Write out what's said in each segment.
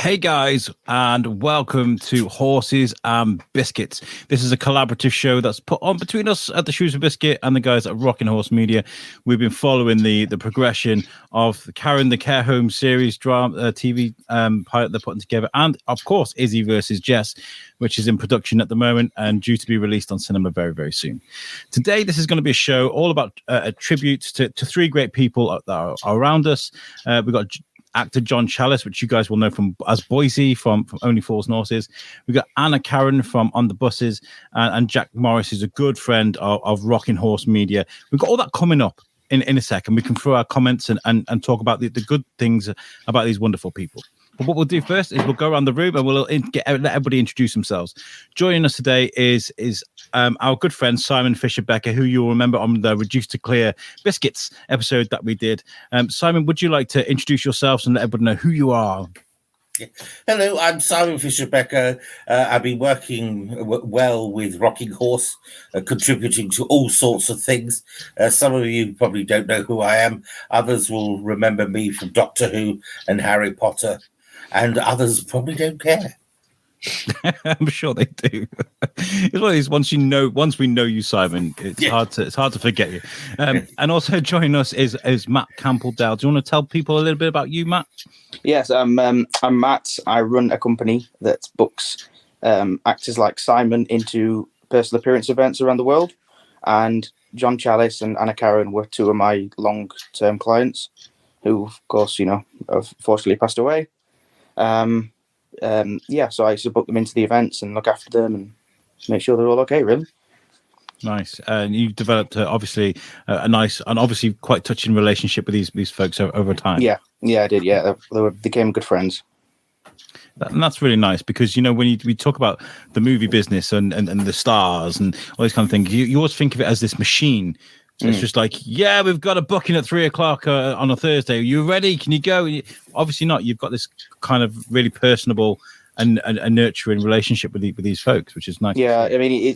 Hey guys, and welcome to Horses and Biscuits. This is a collaborative show that's put on between us at the Shoes and Biscuit and the guys at Rockin' Horse Media. We've been following the progression of Karen the Care Home series drama TV pilot they're putting together, and of course Izzy versus Jess, which is in production at the moment and due to be released on cinema very, very soon. Today, this is going to be a show all about a tribute to three great people that are around us. We've got actor John Challis, which you guys will know as Boycie from Only Fools and Horses. We've got Anna Karen from On the Busses, and Jack Morris is a good friend of Rockin' Horse Media. We've got all that coming up in a second. We can throw our comments and talk about the good things about these wonderful people. But what we'll do first is we'll go around the room and we'll let everybody introduce themselves. Joining us today is our good friend Simon Fisher-Becker, who you'll remember on the Reduced to Clear Biscuits episode that we did. Simon, would you like to introduce yourselves and let everybody know who you are? Yeah. Hello, I'm Simon Fisher-Becker. I've been working well with Rocking Horse, contributing to all sorts of things. Some of you probably don't know who I am. Others will remember me from Doctor Who and Harry Potter, and others probably don't care. I'm sure they do. It's one of these, once we know you, Simon, it's hard to forget you. And also joining us is Matt Campbell-Dell. Do you want to tell people a little bit about you, Matt? Yes, I'm Matt. I run a company that books actors like Simon into personal appearance events around the world, and John Challis and Anna Karen were two of my long-term clients, who, of course, have fortunately passed away. So I used to book them into the events and look after them and make sure they're all okay, really. Nice. And you developed obviously a nice and obviously quite touching relationship with these folks over time. Yeah, I did. Yeah, they became good friends. And that's really nice because, when we talk about the movie business and the stars and all these kind of things, you always think of it as this machine. So it's just like, we've got a booking at 3:00 on a Thursday. Are you ready? Can you go? Obviously not. You've got this kind of really personable and nurturing relationship with these folks, which is nice. Yeah, I mean,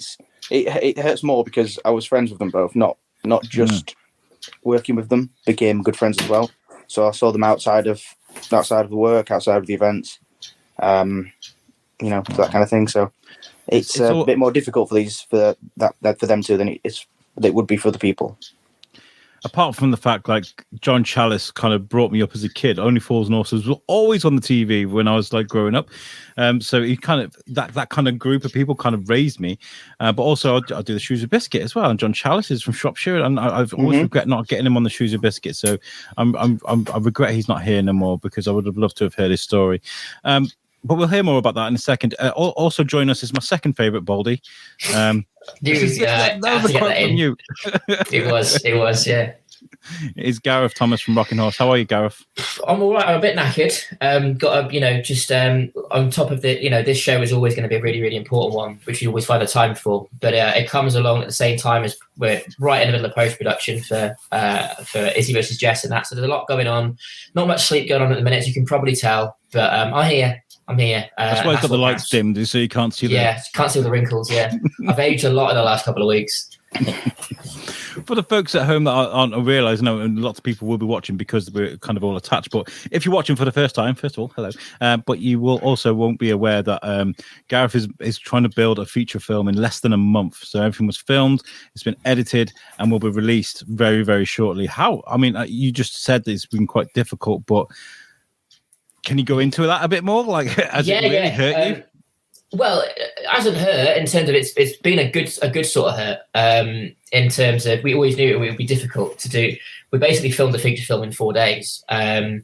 it hurts more because I was friends with them both, not just working with them. Became good friends as well. So I saw them outside of the work, outside of the events, that kind of thing. So it's a bit more difficult for them too than it would be for the people. Apart from the fact, like, John Challis kind of brought me up as a kid. Only Fools and Horses were always on the TV when I was like growing up. So he kind of that kind of group of people kind of raised me. But also I do the Shoes of Biscuit as well. And John Challis is from Shropshire, and I've always regret not getting him on the Shoes of Biscuit. So I regret he's not here no more because I would have loved to have heard his story. But we'll hear more about that in a second. Also join us is my second favourite Baldy. That was a quote from you. It was, yeah. It's Gareth Thomas from Rockin' Horse. How are you, Gareth? I'm all right. I'm a bit knackered. On top of this show is always going to be a really, really important one, which you always find the time for. But it comes along at the same time as we're right in the middle of post-production for Izzy versus Jess and that. So there's a lot going on. Not much sleep going on at the minute, as you can probably tell. But I'm here. That's why he's got the lights dimmed, so you can't see can't see all the wrinkles, I've aged a lot in the last couple of weeks. For the folks at home that aren't realising, and lots of people will be watching because we're kind of all attached, but if you're watching for the first time, first of all, hello. But you won't be aware that Gareth is trying to build a feature film in less than a month. So everything was filmed, it's been edited, and will be released very, very shortly. You just said that it's been quite difficult, but can you go into that a bit more? Like, has it really hurt you? Well, it hasn't hurt in terms of it's been a good sort of hurt. In terms of, we always knew it would be difficult to do. We basically filmed the feature film in 4 days, and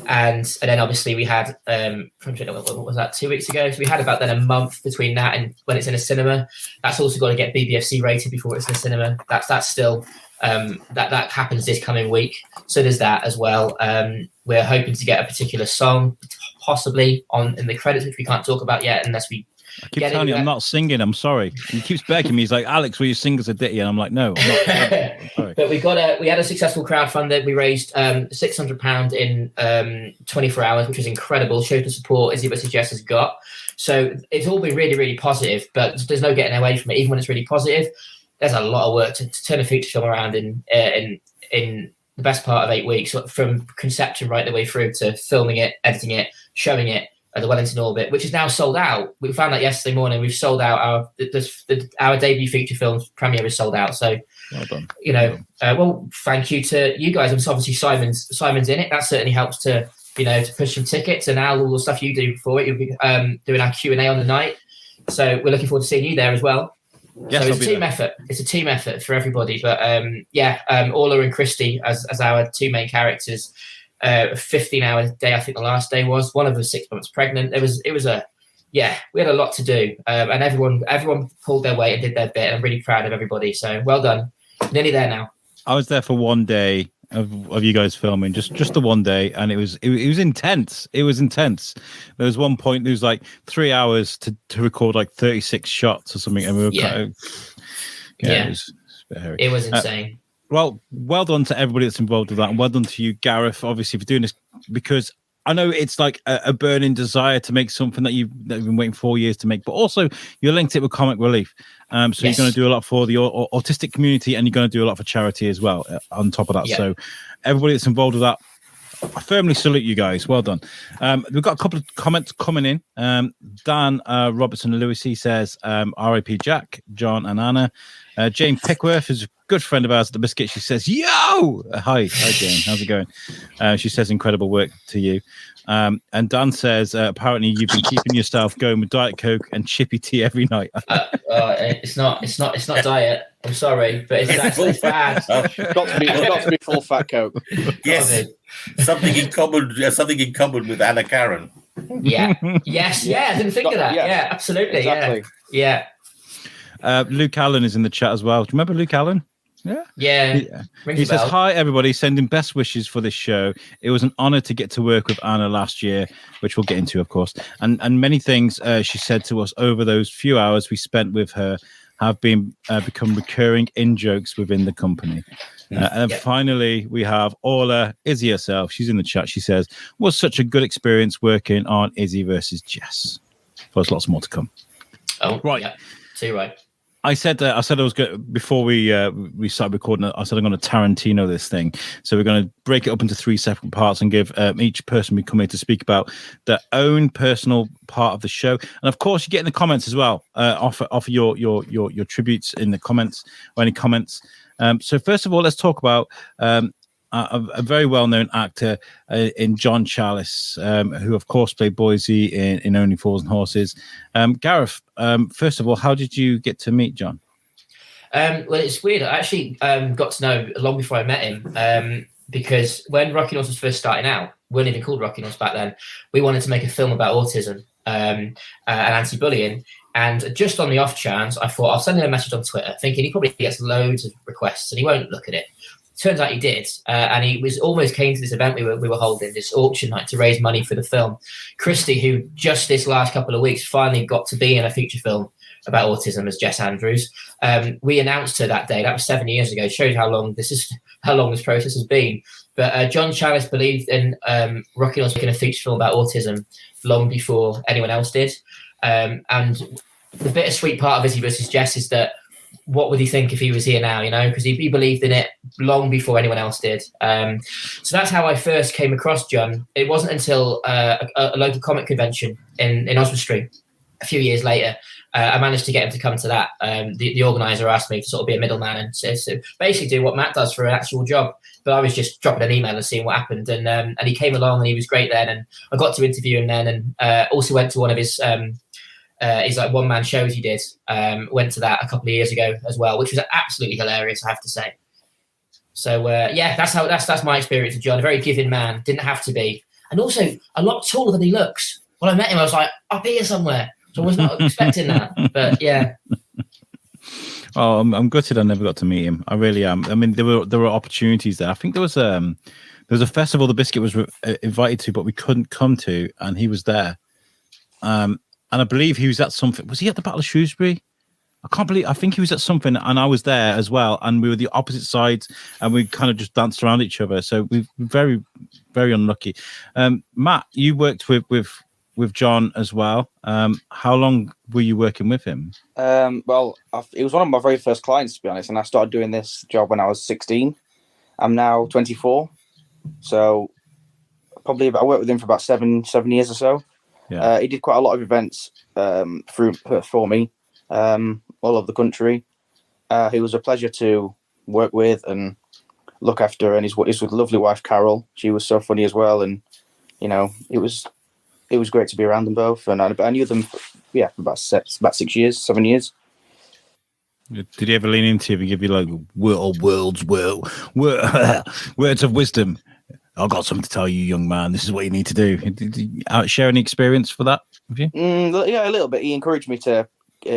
then obviously we had what was that, 2 weeks ago? So we had about then a month between that and when it's in a cinema. That's also got to get BBFC rated before it's in a cinema. That's still that happens this coming week. So there's that as well. We're hoping to get a particular song possibly in the credits, which we can't talk about yet unless we I keep telling you, I'm not singing. I'm sorry. He keeps begging me. He's like, Alex, will you sing us a ditty? And I'm like, no, I'm not. I'm sorry. But we had a successful crowdfunding. We raised £600 in 24 hours, which was incredible. Showed the support Izzy versus Jess has got. So it's all been really, really positive, but there's no getting away from it. Even when it's really positive, there's a lot of work to turn a feature film around in the best part of 8 weeks, from conception right the way through to filming it, editing it, showing it, the Wellington Orbit, which is now sold out. We found out yesterday morning we've sold out our debut feature film premiere is sold out. So, well done. Well, thank you to you guys. And obviously Simon's in it. That certainly helps to push some tickets, and Al, all the stuff you do for it. You'll be doing our Q&A on the night. So we're looking forward to seeing you there as well. Yes, so it's a team effort. It's a team effort for everybody. But Orla and Christy as our two main characters. A 15-hour day, I think the last day was. One of us 6 months pregnant. We had a lot to do, and everyone pulled their weight and did their bit. And I'm really proud of everybody. So well done. Nearly there now. I was there for one day of you guys filming, just the one day, and it was intense. It was intense. There was one point there was like 3 hours to record like 36 shots or something, and we were it was insane. Well done to everybody that's involved with that, and well done to you, Gareth, obviously, for doing this, because I know it's like a burning desire to make something that you've been waiting 4 years to make, but also you linked it with Comic Relief. So yes. You're going to do a lot for the autistic community, and you're going to do a lot for charity as well on top of that. Yeah. So everybody that's involved with that, I firmly salute you guys. Well done. We've got a couple of comments coming in. Dan Robertson Lewis, he says, R.I.P. Jack, John and Anna. Jane Pickworth is a good friend of ours at the Biscuits. She says, yo! Hi Jane. How's it going? She says, incredible work to you. And Dan says, apparently you've been keeping yourself going with Diet Coke and chippy tea every night. It's not diet. I'm sorry, but it's actually bad. Got to be full fat Coke. Yes. Something in common with Anna Karen. Yeah. Yes. Yeah. I didn't think of that. Yeah. Absolutely. Exactly. Yeah. Luke Allen is in the chat as well. Do you remember Luke Allen? Yeah. He says, hi, everybody. Sending best wishes for this show. It was an honor to get to work with Anna last year, which we'll get into, of course. And many things she said to us over those few hours we spent with her have become recurring in-jokes within the company. And finally, we have Orla, Izzy herself. She's in the chat. She says, was such a good experience working on Izzy versus Jess. There's lots more to come. Oh, right. Yeah. So right. I said I was going before we started recording. I said I'm going to Tarantino this thing. So we're going to break it up into 3 separate parts and give each person we come here to speak about their own personal part of the show. And of course, you get in the comments as well. Offer your tributes in the comments or any comments. So first of all, let's talk about a very well-known actor in John Challis, who of course played Boycie in Only Fools and Horses. Gareth, first of all, how did you get to meet John? Well, it's weird. I actually got to know long before I met him, because when Rocky Horse was first starting out, we weren't even called Rocky Horse back then. We wanted to make a film about autism and anti-bullying. And just on the off chance, I thought I'll send him a message on Twitter, thinking he probably gets loads of requests and he won't look at it. Turns out he did, and he was almost came to this event we were holding, this auction night, to raise money for the film. Christy, who just this last couple of weeks finally got to be in a feature film about autism as Jess Andrews, we announced her that day. That was 7 years ago. Shows how long this process has been. But John Challis believed in Rocky Horse making a feature film about autism long before anyone else did. And the bittersweet part of Izzy versus Jess is that, what would he think if he was here now, because he believed in it long before anyone else did. So that's how I first came across John. It wasn't until a local comic convention in Oswestry a few years later, I managed to get him to come to that. The organizer asked me to sort of be a middleman and so basically do what Matt does for an actual job. But I was just dropping an email and seeing what happened. And he came along and he was great then. And I got to interview him then, and also went to one of his like one-man shows he did. Went to that a couple of years ago as well, which was absolutely hilarious, I have to say. So that's my experience with John. A very giving man, didn't have to be, and also a lot taller than he looks. When I met him, I was like, up here somewhere. So I was not expecting that, but yeah. Oh, I'm gutted I never got to meet him. I really am. I mean, there were opportunities there. I think there was a festival the Biscuit was invited to, but we couldn't come to, and he was there. And I believe he was at something. Was he at the Battle of Shrewsbury? I think he was at something, and I was there as well. And we were the opposite sides, and we kind of just danced around each other. So we were very, very unlucky. Matt, you worked with John as well. How long were you working with him? Well, it was one of my very first clients, to be honest. And I started doing this job when I was 16. I'm now 24. So I worked with him for about seven years or so. Yeah. He did quite a lot of events for me all over the country. He was a pleasure to work with and look after, and his lovely wife Carol. She was so funny as well, and you know, it was great to be around them both. And I knew them for about 6 years, 7 years. Did he ever lean into you and give you like words of wisdom? I've got something to tell you, young man. This is what you need to do. Did you share any experience for that with you? Yeah, a little bit. He encouraged me to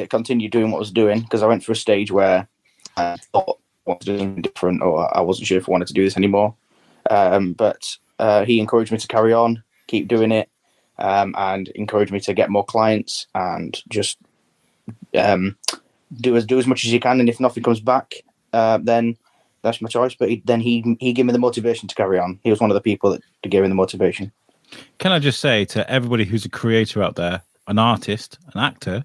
continue doing what I was doing, because I went through a stage where I thought I wanted to do something different, or I wasn't sure if I wanted to do this anymore. But he encouraged me to carry on, keep doing it, and encouraged me to get more clients and just do as much as you can. And if nothing comes back, then that's my choice. But he gave me the motivation to carry on. He was one of the people that gave me the motivation. Can I just say to everybody who's a creator out there, an artist, an actor,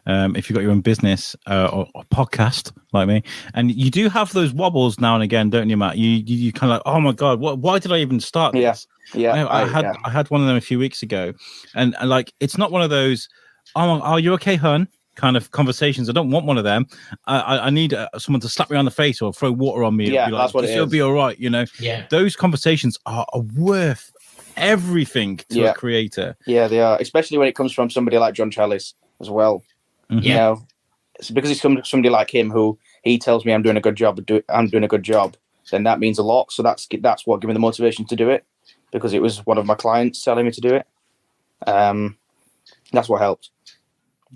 if you've got your own business or podcast like me, and you do have those wobbles now and again, don't you, Matt? You kind of like, oh my God, why did I even start this? Yeah. I had one of them a few weeks ago, and like, it's not one of those, oh, are you okay, hun? Kind of conversations. I don't want one of them. I need someone to slap me on the face or throw water on me. Yeah, and be like, that's what it is. It'll be all right, you know. Yeah. Those conversations are worth everything to a creator. Yeah, they are, especially when it comes from somebody like John Challis as well. Mm-hmm. You know, it's because it's somebody like him who he tells me I'm doing a good job. I'm doing a good job. Then that means a lot. So that's what gave me the motivation to do it, because it was one of my clients telling me to do it. That's what helped.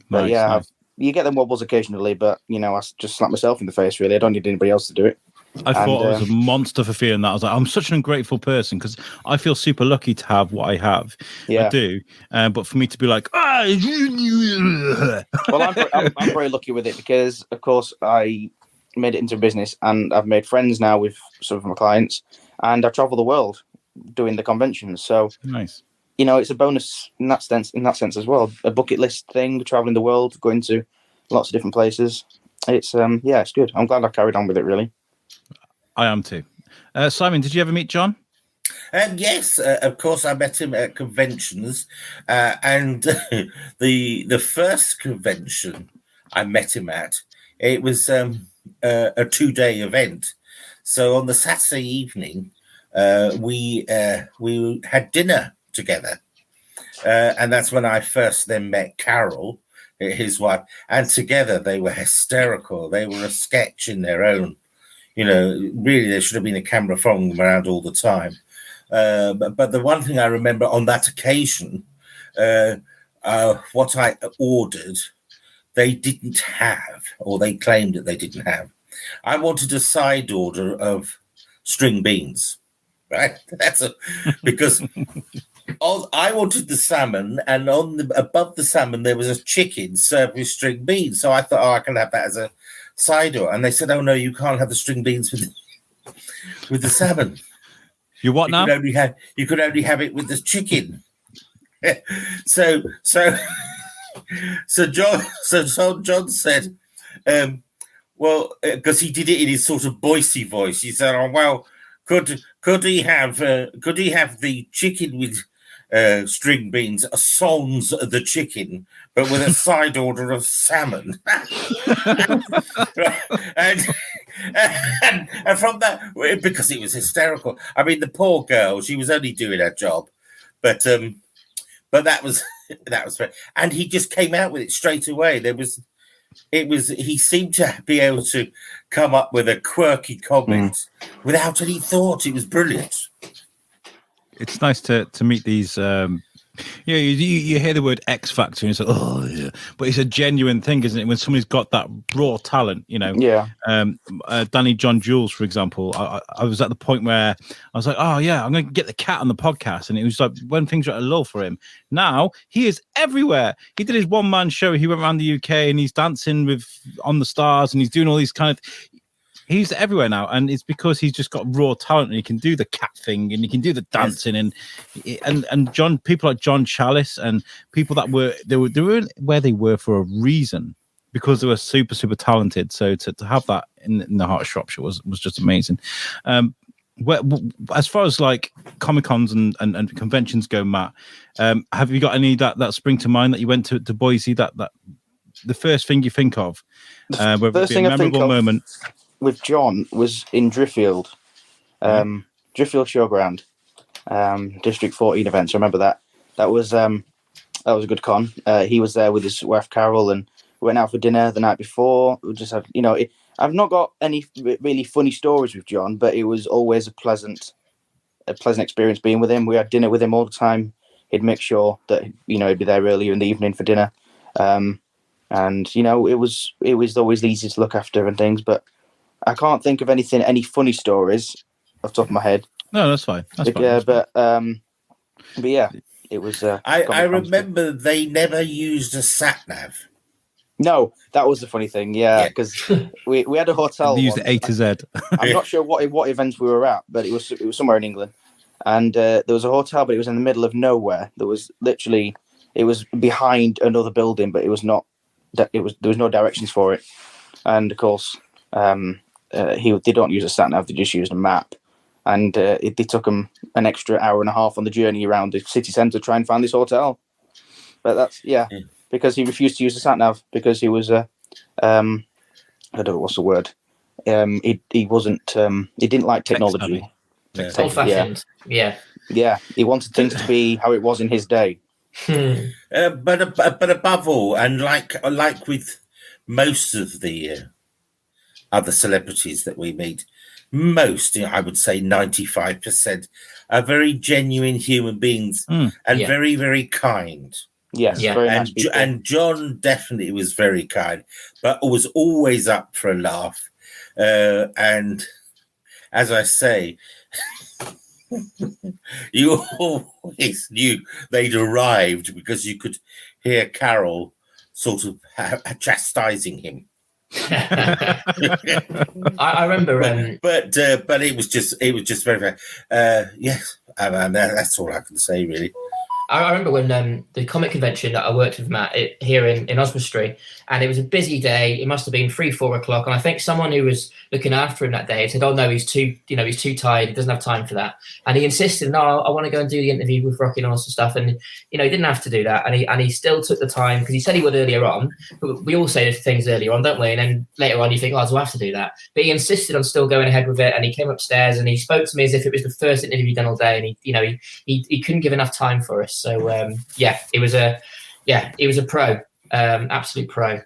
But nice. You get them wobbles occasionally, but you know, I just slap myself in the face. Really, I don't need anybody else to do it. I thought I was a monster for feeling that. I was like, I'm such an ungrateful person, because I feel super lucky to have what I have. Yeah. I do. But for me to be like, well, I'm very lucky with it, because, of course, I made it into a business, and I've made friends now with some of my clients, and I travel the world doing the conventions. So nice. You know, it's a bonus in that sense as well. A bucket list thing, traveling the world, going to lots of different places. It's it's good. I'm glad I carried on with it, really. I am too. Simon, did you ever meet John? Yes, of course. I met him at conventions, and the first convention I met him at, it was a 2-day event. So on the Saturday evening, we had dinner together, and that's when I first then met Carol, his wife, and together they were hysterical. They were a sketch in their own. You know, really, there should have been a camera following them around all the time. But the one thing I remember on that occasion, what I ordered, they didn't have, or they claimed that they didn't have. I wanted a side order of string beans, right? Because I wanted the salmon, and above the salmon there was a chicken served with string beans. So I thought, I can have that as a side order. And they said, oh no, you can't have the string beans with the salmon. You what now? You could only have it with the chicken. so John said, well, because he did it in his sort of Boycie voice. He said, oh well, could he have the chicken with string beans, sans the chicken, but with a side order of salmon? and from that, because it was hysterical. I mean, the poor girl, she was only doing her job, but that was fair. And he just came out with it straight away. He seemed to be able to come up with a quirky comment without any thought. It was brilliant. It's nice to meet these. You hear the word X Factor and it's like, oh yeah, but it's a genuine thing, isn't it? When somebody's got that raw talent, you know. Yeah. Danny John Jules, for example, I was at the point where I was like, oh yeah, I'm going to get the cat on the podcast, and it was like when things were at a lull for him. Now he is everywhere. He did his one-man show. He went around the UK and he's dancing on the stars, and he's doing all these kind of. He's everywhere now, and it's because he's just got raw talent, and he can do the cat thing, and he can do the dancing, and John, people like John Challis, and people that were where they were for a reason, because they were super talented. So to have that in the heart of Shropshire was just amazing. as far as like Comic Cons and conventions go, Matt, have you got any that spring to mind that you went to Boycie? That the first thing you think of, the first thing a memorable moment with John was in Driffield, Driffield Showground, District 14 events. I remember that. That was a good con. He was there with his wife Carol, and we went out for dinner the night before. We just had, I've not got any really funny stories with John, but it was always a pleasant experience being with him. We had dinner with him all the time. He'd make sure that he'd be there earlier in the evening for dinner, and it was always easy to look after and things. But I can't think of any funny stories off the top of my head. No, that's fine. But yeah, it was. I remember they never used a sat nav. No, that was the funny thing. Yeah, because we had a hotel. They used the A to Z. I'm not sure what events we were at, but it was somewhere in England, and there was a hotel, but it was in the middle of nowhere. There was behind another building, but it was not. There was no directions for it, and of course, they don't use a sat nav; they just used a map, and they took them an extra hour and a half on the journey around the city centre to try and find this hotel. But that's because he refused to use the sat nav because he was I don't know what's the word. He wasn't. He didn't like technology. Old-fashioned. Yeah. He wanted things to be how it was in his day. But above all, and like with most of the other celebrities that we meet, most, I would say 95%, are very genuine human beings and very, very kind. Yes, very nice people. And John definitely was very kind, but was always up for a laugh. And as I say, you always knew they'd arrived because you could hear Carol sort of chastising him. I remember, but it was just very yes. That's all I can say, really. I remember when the comic convention that I worked with Matt here in Oswestry, and it was a busy day. It must have been 3-4 o'clock, and I think someone who was looking after him that day said, "Oh no, he's too tired. He doesn't have time for that." And he insisted, "No, I want to go and do the interview with Rocky and all sorts of stuff." And he didn't have to do that, and he still took the time because he said he would earlier on. But we all say things earlier on, don't we? And then later on, you think, "Oh, do I have to do that?" But he insisted on still going ahead with it, and he came upstairs and he spoke to me as if it was the first interview he'd done all day, and he couldn't give enough time for us. So he was a pro, absolute pro.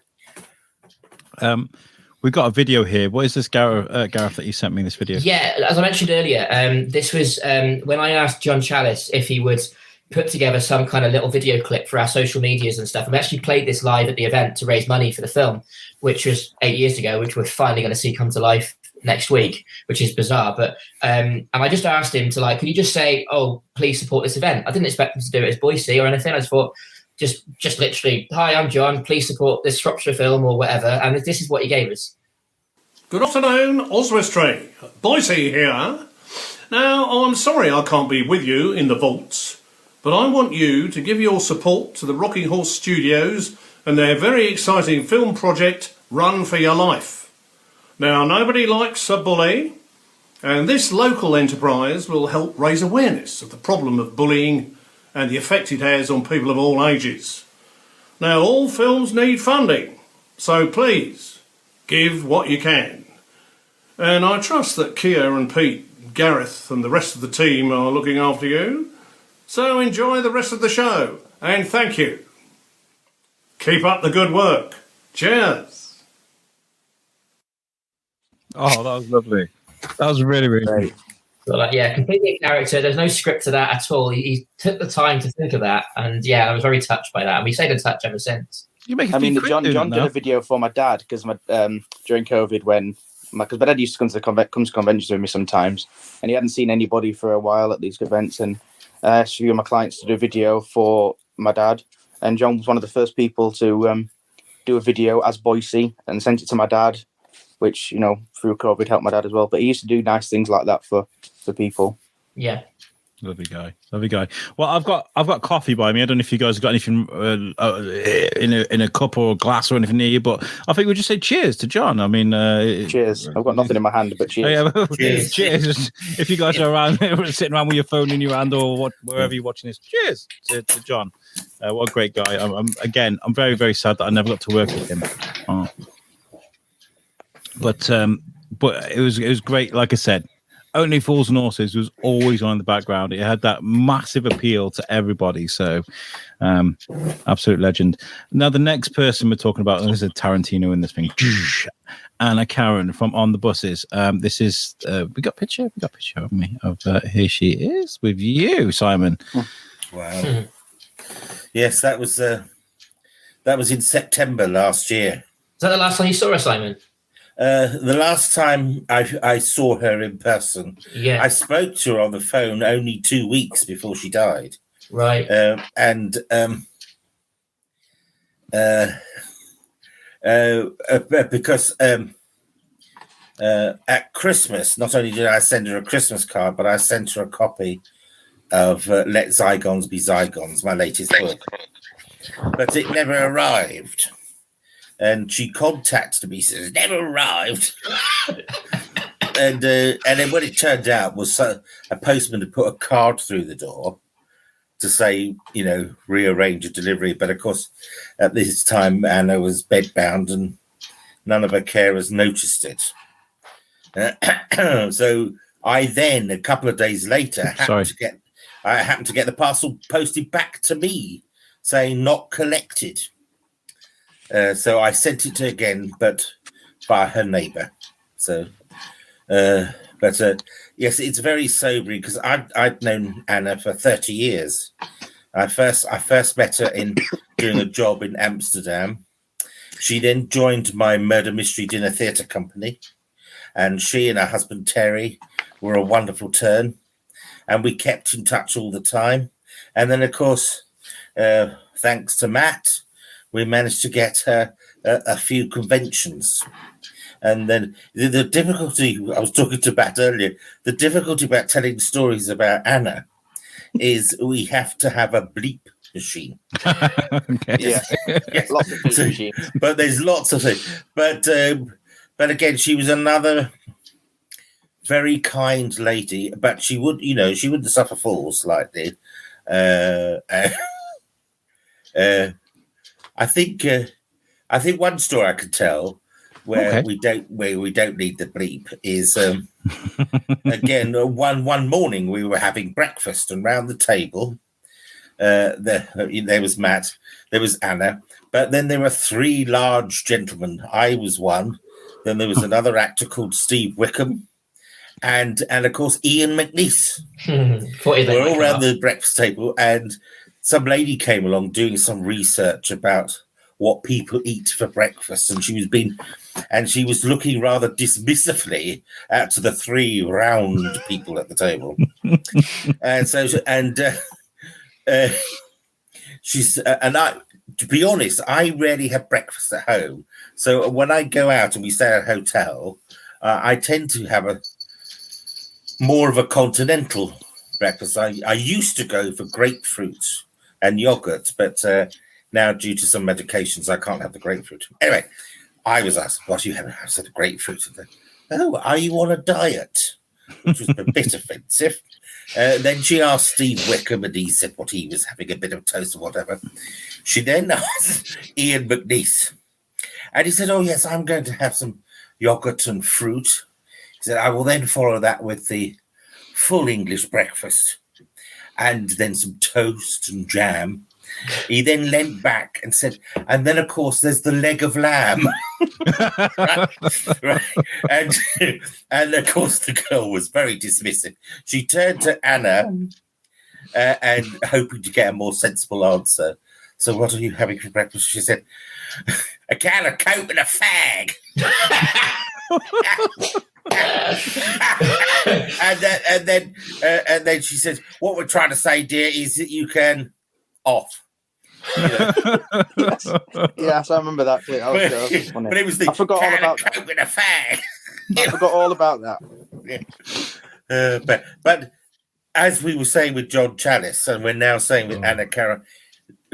We've got a video here. What is this, Gareth, that you sent me this video? Yeah, as I mentioned earlier, this was when I asked John Challis if he would put together some kind of little video clip for our social medias and stuff. I've actually played this live at the event to raise money for the film, which was 8 years ago, which we're finally going to see come to life next week, which is bizarre. But and I just asked him to could you just say, "Oh, please support this event"? I didn't expect him to do it as Boycie or anything. I just thought, just literally, "Hi, I'm John. Please support this Shropshire film," or whatever. And this is what he gave us. Good afternoon, Oswestry. Boycie here. Now, I'm sorry I can't be with you in the vaults, but I want you to give your support to the Rocking Horse Studios and their very exciting film project, Run for Your Life. Now, nobody likes a bully, and this local enterprise will help raise awareness of the problem of bullying and the effect it has on people of all ages. Now, all films need funding, so please, give what you can. And I trust that Kia and Pete, Gareth and the rest of the team are looking after you, so enjoy the rest of the show, and thank you. Keep up the good work. Cheers. Oh, that was lovely. That was really, really Great. So, completely a character. There's no script to that at all. He took the time to think of that, and I was very touched by that. And we stayed in touch ever since. John did a video for my dad because during COVID because my dad used to come to conventions with me sometimes, and he hadn't seen anybody for a while at these events, and I asked a few of my clients to do a video for my dad, and John was one of the first people to do a video as Boycie and sent it to my dad, which, through COVID helped my dad as well. But he used to do nice things like that for people. Yeah. Lovely guy. Well, I've got coffee by me. I don't know if you guys have got anything in a cup or a glass or anything near you, but I think we'll just say cheers to John. I mean, cheers. I've got nothing in my hand, but cheers. Cheers. If you guys are around, sitting around with your phone in your hand or wherever you're watching this, cheers to John. What a great guy. I'm very, very sad that I never got to work with him. Oh. But it was great. Like I said, Only Fools and Horses was always on in the background. It had that massive appeal to everybody. So, absolute legend. Now, the next person we're talking about, there's a Tarantino in this thing. Anna Karen from On the Busses. This is we got a picture of me. Here she is with you, Simon. Wow. Yes, that was in September last year. Is that the last time you saw her, Simon? The last time I saw her in person, I spoke to her on the phone only 2 weeks before she died. Right. Because at Christmas, not only did I send her a Christmas card, but I sent her a copy of Let Zygons Be Zygons, my latest book. But it never arrived. And she contacted me, says, never arrived. and then what it turned out was a postman had put a card through the door to say, rearrange a delivery. But of course, at this time, Anna was bedbound and none of her carers noticed it. So I then, a couple of days later, happened to get the parcel posted back to me saying not collected. So I sent it to her again, but by her neighbour. So, yes, it's very sobering because I've known Anna for 30 years. I first met her in doing a job in Amsterdam. She then joined my murder mystery dinner theatre company, and she and her husband Terry were a wonderful turn, and we kept in touch all the time. And then, of course, thanks to Matt, we managed to get her a few conventions. And then the difficulty, I was talking to Matt earlier, the difficulty about telling stories about Anna is we have to have a bleep machine. Okay. Yes. Yes. Lots of bleep machines. But there's lots of things. But again, she was another very kind lady, but she wouldn't suffer fools like this. I think one story I could tell where we don't need the bleep is again one morning we were having breakfast and round the table there was Matt, there was Anna, but then there were three large gentlemen. I was one. Then there was another actor called Steve Wickham, and of course Ian McNeice. We're all around the breakfast table, and some lady came along doing some research about what people eat for breakfast, and she was looking rather dismissively at the three round people at the table. She's and I, to be honest, I rarely have breakfast at home. So when I go out and we stay at a hotel, I tend to have more of a continental breakfast. I used to go for grapefruit and yogurt, but now due to some medications, I can't have the grapefruit. Anyway, I was asked, "What are you having?" I said, "Grapefruit." And "Oh, are you on a diet?" Which was a bit offensive. Then she asked Steve Wickham, and he said what he was having, a bit of toast or whatever. She then asked Ian McNeice, and he said, "Oh yes, I'm going to have some yogurt and fruit." He said, "I will then follow that with the full English breakfast, and then some toast and jam." He then leant back and said, "And then, of course, there's the leg of lamb." right. And of course, the girl was very dismissive. She turned to Anna and hoping to get a more sensible answer. "So what are you having for breakfast?" She said, "A can of Coke and a fag." and then she said, "What we're trying to say, dear, is that you can off." Yes, I remember that. That was funny. But it was the I forgot all about that. Coke and a fag. I forgot all about that. But as we were saying with John Challis, and we're now saying with Anna Karen,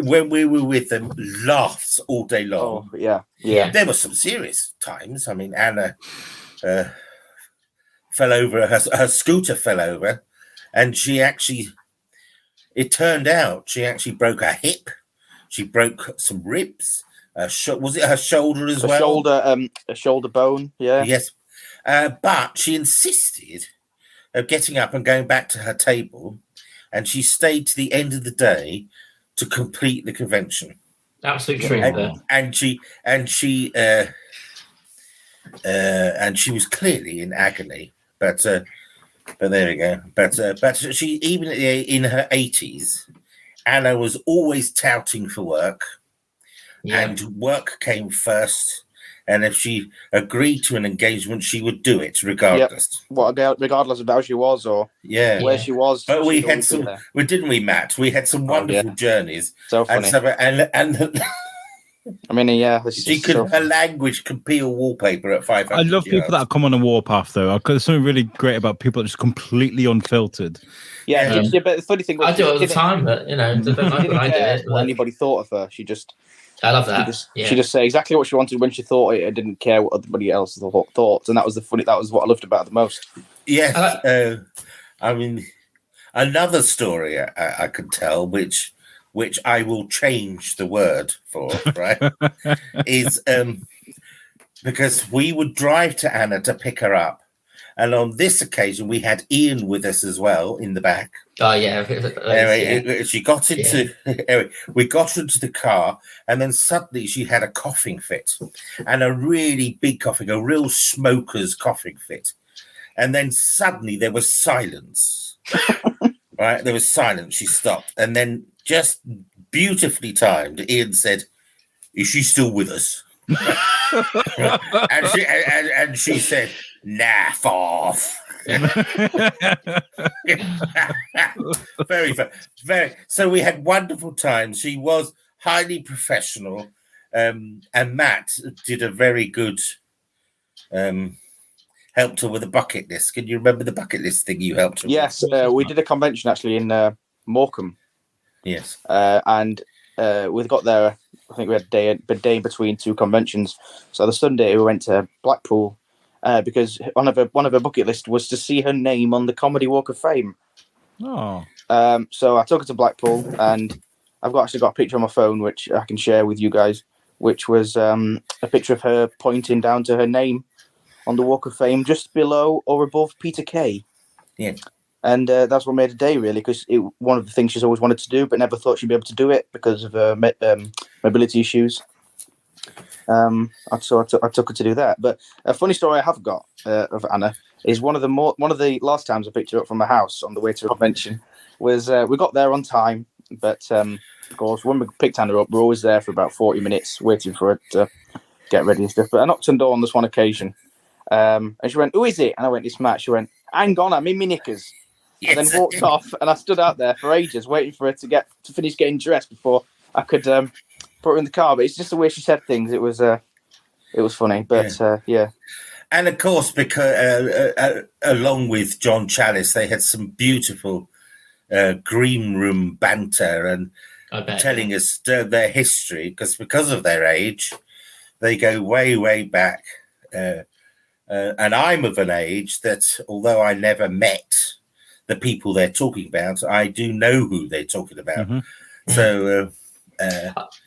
when we were with them, laughs all day long. Oh, yeah. There were some serious times. I mean, Anna fell over, her scooter fell over, and it turned out she actually broke her hip. She broke some ribs. Was it her shoulder as well? A shoulder bone, yeah. Yes. But she insisted of getting up and going back to her table, and she stayed to the end of the day to complete the convention. Absolute truth. And she was clearly in agony. But there we go. But she, even in her 80s, Anna was always touting for work, and work came first. And if she agreed to an engagement, she would do it regardless. Regardless of how she was or where she was. But we had some, didn't we, Matt? We had some wonderful journeys. So funny. And I mean, her language could peel wallpaper at 500 I love people that come on a warpath, though. There's something really great about people that are just completely unfiltered. Yeah, but the funny thing was, I do it all the time, but they don't like when I do it. What anybody thought of her. I love that. She just said exactly what she wanted when she thought it. I didn't care what everybody else thought, and that was what I loved about her the most. Yes, I mean, another story I could tell, which I will change the word for, right? is because we would drive to Anna to pick her up. And on this occasion, we had Ian with us as well in the back. Oh, yeah. Anyway, she got into... Anyway, we got into the car, and then suddenly she had a coughing fit. And a really big coughing, a real smoker's coughing fit. And then suddenly there was silence. Right? There was silence. She stopped. And then just beautifully timed, Ian said, "Is she still with us?" and she said, "Naff off." Very. So we had wonderful times. She was highly professional, and Matt did a very good. Helped her with a bucket list. Can you remember the bucket list thing you helped her with? Yes, we did a convention actually in Morecambe. Yes, and we got there. I think we had a day in between two conventions. So the Sunday we went to Blackpool because one of her bucket list was to see her name on the Comedy Walk of Fame. Oh. So I took her to Blackpool, and I've actually got a picture on my phone which I can share with you guys, which was a picture of her pointing down to her name on the Walk of Fame, just below or above Peter Kay. Yeah. And that's what made her day, really, because one of the things she's always wanted to do, but never thought she'd be able to do it because of her mobility issues. So I took her to do that. But a funny story I have got of Anna is one of the last times I picked her up from my house on the way to a convention was we got there on time, but of course when we picked Anna up, we're always there for about 40 minutes waiting for her to get ready and stuff. But I knocked on the door on this one occasion, and she went, "Who is it?" And I went, "It's Matt." She went, "Hang on, I'm in my knickers." Yes. And then walked off, and I stood out there for ages waiting for her to finish getting dressed before I could put her in the car. But it's just the way she said things. It was funny, but yeah. And of course, because along with John Challis, they had some beautiful green room banter and telling us their history. Because of their age, they go way, way back. And I'm of an age that, although I never met the people they're talking about, I do know who they're talking about. Mm-hmm. So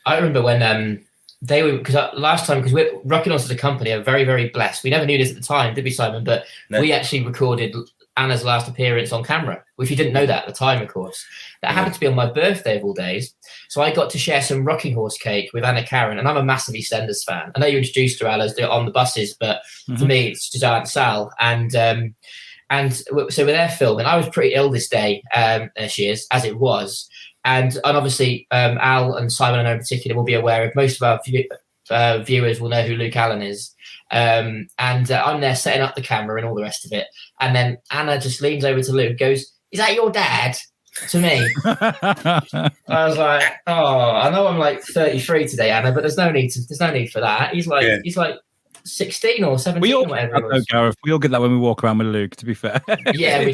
I remember when they were, because last time, because we're Rocking Horse as a company are very, very blessed. We never knew this at the time, did we, Simon? But we actually recorded Anna's last appearance on camera, which you didn't know that at the time, of course. That happened to be on my birthday of all days. So I got to share some Rocking Horse cake with Anna Karen, and I'm a massive EastEnders fan. I know you introduced her, Alice, on the buses, but for me, it's just Aunt Sal. And so we're there filming. I was pretty ill this day, there she is, as it was. And obviously, Al and Simon, I know in particular, will be aware of, most of our viewers will know who Luke Allen is. And I'm there setting up the camera and all the rest of it. And then Anna just leans over to Luke, goes, "Is that your dad?" to me. I was like, "Oh, I know I'm like 33 today, Anna, but there's no need for that." He's like 16 or 17 We all or whatever get it that, though, was. Gareth. We all get that when we walk around with Luke, to be fair. Yeah, we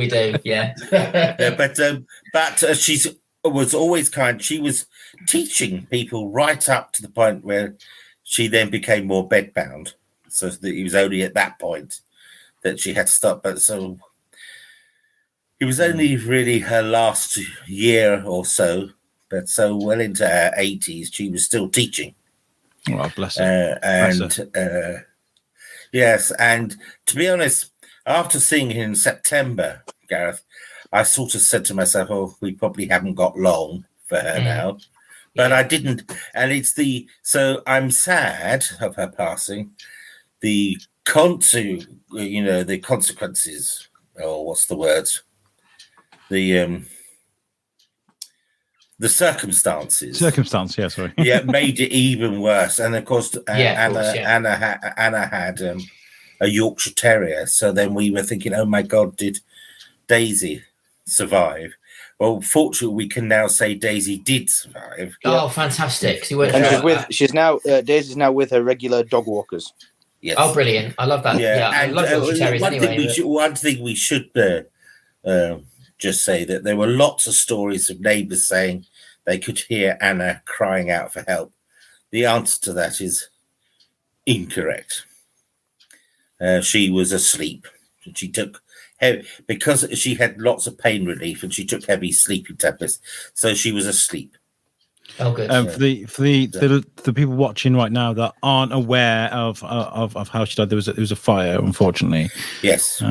do, yeah. Yeah, but she was always kind. She was teaching people right up to the point where she then became more bedbound. So that it was only at that point that she had to stop. But so it was only really her last year or so. But so well into her 80s, she was still teaching. Oh, bless her. Yes, and to be honest, after seeing her in September, Gareth, I sort of said to myself, "Oh, we probably haven't got long for her now." But I didn't, and so I'm sad of her passing. The the consequences, or what's the words? The circumstances. Circumstance, yeah, sorry. Yeah, made it even worse. And of course, Anna had a Yorkshire Terrier. So then we were thinking, oh my God, did Daisy survive? Well, fortunately, we can now say Daisy did survive. Oh, fantastic! And Daisy's now with her regular dog walkers. Yes. Oh, brilliant! I love that. Yeah, I love Yorkshire Terriers anyway. One thing we should just say that there were lots of stories of neighbours saying they could hear Anna crying out for help. The answer to that is incorrect. She was asleep. She took because she had lots of pain relief, and she took heavy sleeping tablets, so she was asleep. Oh, good. For the people watching right now that aren't aware of how she died, there was a fire, unfortunately. Yes.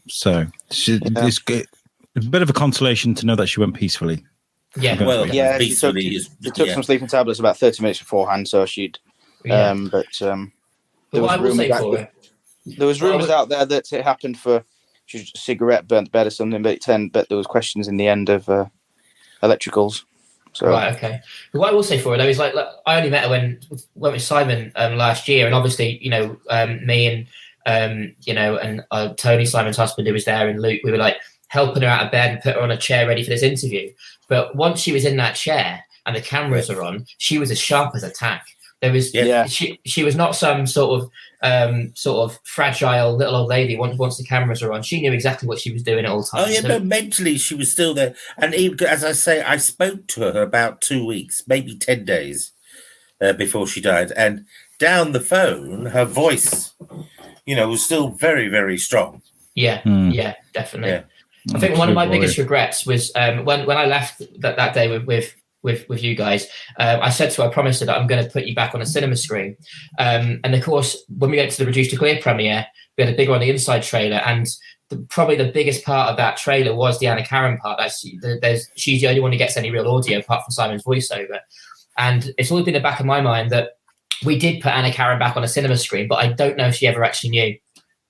So it's a bit of a consolation to know that she went peacefully. Yeah. Well, yeah. peacefully. She took some sleeping tablets about 30 minutes beforehand, so she'd. Yeah. There was rumours out there that it happened for a cigarette burnt the bed or something, but there was questions in the end of electricals. So. Right, okay. But what I will say for her though is like I only met her when went with Simon last year, and obviously me and Tony, Simon's husband, who was there, and Luke, we were like helping her out of bed and put her on a chair ready for this interview. But once she was in that chair and the cameras are on, she was as sharp as a tack. There was she was not some sort of fragile little old lady. Once the cameras are on, she knew exactly what she was doing at all times. Oh yeah, but mentally she was still there. And even, as I say, I spoke to her about 2 weeks, maybe 10 days before she died, and down the phone, her voice, was still very, very strong. Yeah, yeah, definitely. Yeah. I think one of my biggest regrets was when I left that day with you guys, I said to her, I promised her that I'm going to put you back on a cinema screen. And of course, when we went to the Reduced to Clear premiere, we had a big one on the inside trailer, and probably the biggest part of that trailer was the Anna Karen part. She's the only one who gets any real audio apart from Simon's voiceover. And it's always been in the back of my mind that we did put Anna Karen back on a cinema screen, but I don't know if she ever actually knew.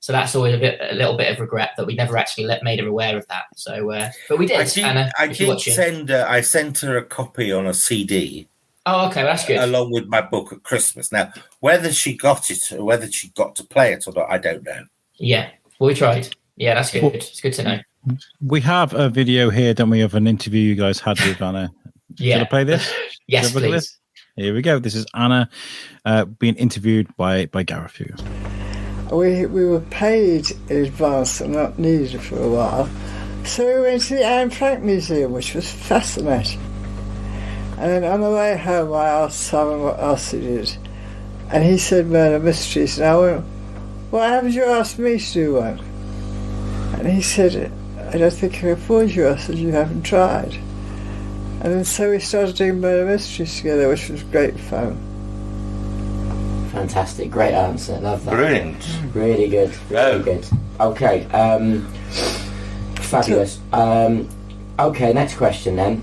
So that's always a little bit of regret that we never actually made her aware of that. So, but we did. Anna, I sent her a copy on a CD. Oh, okay, well, that's good. Along with my book at Christmas. Now, whether she got it or whether she got to play it or not, I don't know. Yeah, well, we tried. Yeah, that's good. It's good to know. We have a video here, don't we, of an interview you guys had with Anna? Yeah. Shall I play this? Yes, please. Here we go. This is Anna being interviewed by Gareth. We were paid in advance and not needed for a while. So we went to the Anne Frank Museum, which was fascinating. And then on the way home, I asked Simon what else he did. And he said murder mysteries. And I went, why haven't you asked me to do one? And he said, I don't think I can afford you. I said, you haven't tried. And then so we started doing murder mysteries together, which was great fun. Fantastic, great answer, love that. Brilliant. Really good, really good. Okay, fabulous. Okay, next question then.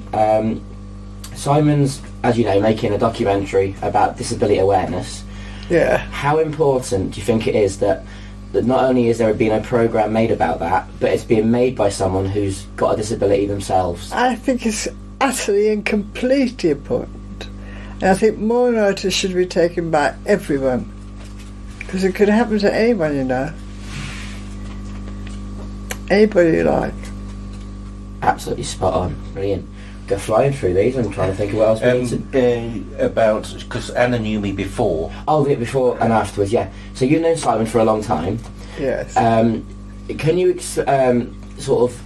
Simon's, as you know, making a documentary about disability awareness. Yeah. How important do you think it is that not only is there been a programme made about that, but it's being made by someone who's got a disability themselves? I think it's utterly and completely important. And I think more notice should be taken by everyone, because it could happen to anyone, anybody you like. Absolutely spot on, brilliant. go flying through these. I'm trying to think of what else we need to... Because Anna knew me before. Oh, before and afterwards, yeah. So you've known Simon for a long time. Yes. Can you sort of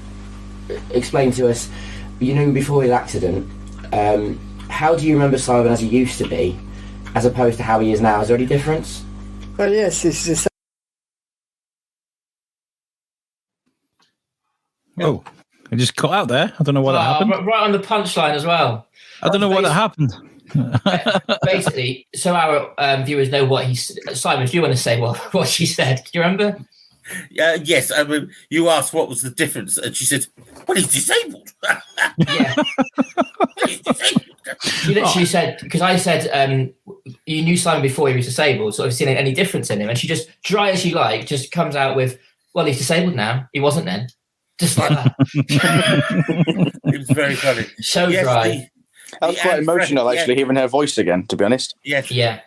explain to us, you know, before his accident, how do you remember Simon as he used to be, as opposed to how he is now? Is there any difference? Well, yes, it's the same. Oh, I just cut out there. I don't know what that happened. Right on the punchline as well. I don't know what that happened. Basically, so our viewers know what Simon, do you want to say what she said? Do you remember? Yes, I mean, you asked what was the difference, and she said, "Well, he's disabled." Yeah. He's disabled. She literally said, because I said, you knew Simon before he was disabled, so have you seen any difference in him? And she just, dry as you like, just comes out with, "Well, he's disabled now. He wasn't then." Just like that. It was very funny. So dry. That was quite emotional, actually, hearing her voice again, to be honest. Yes. Yeah.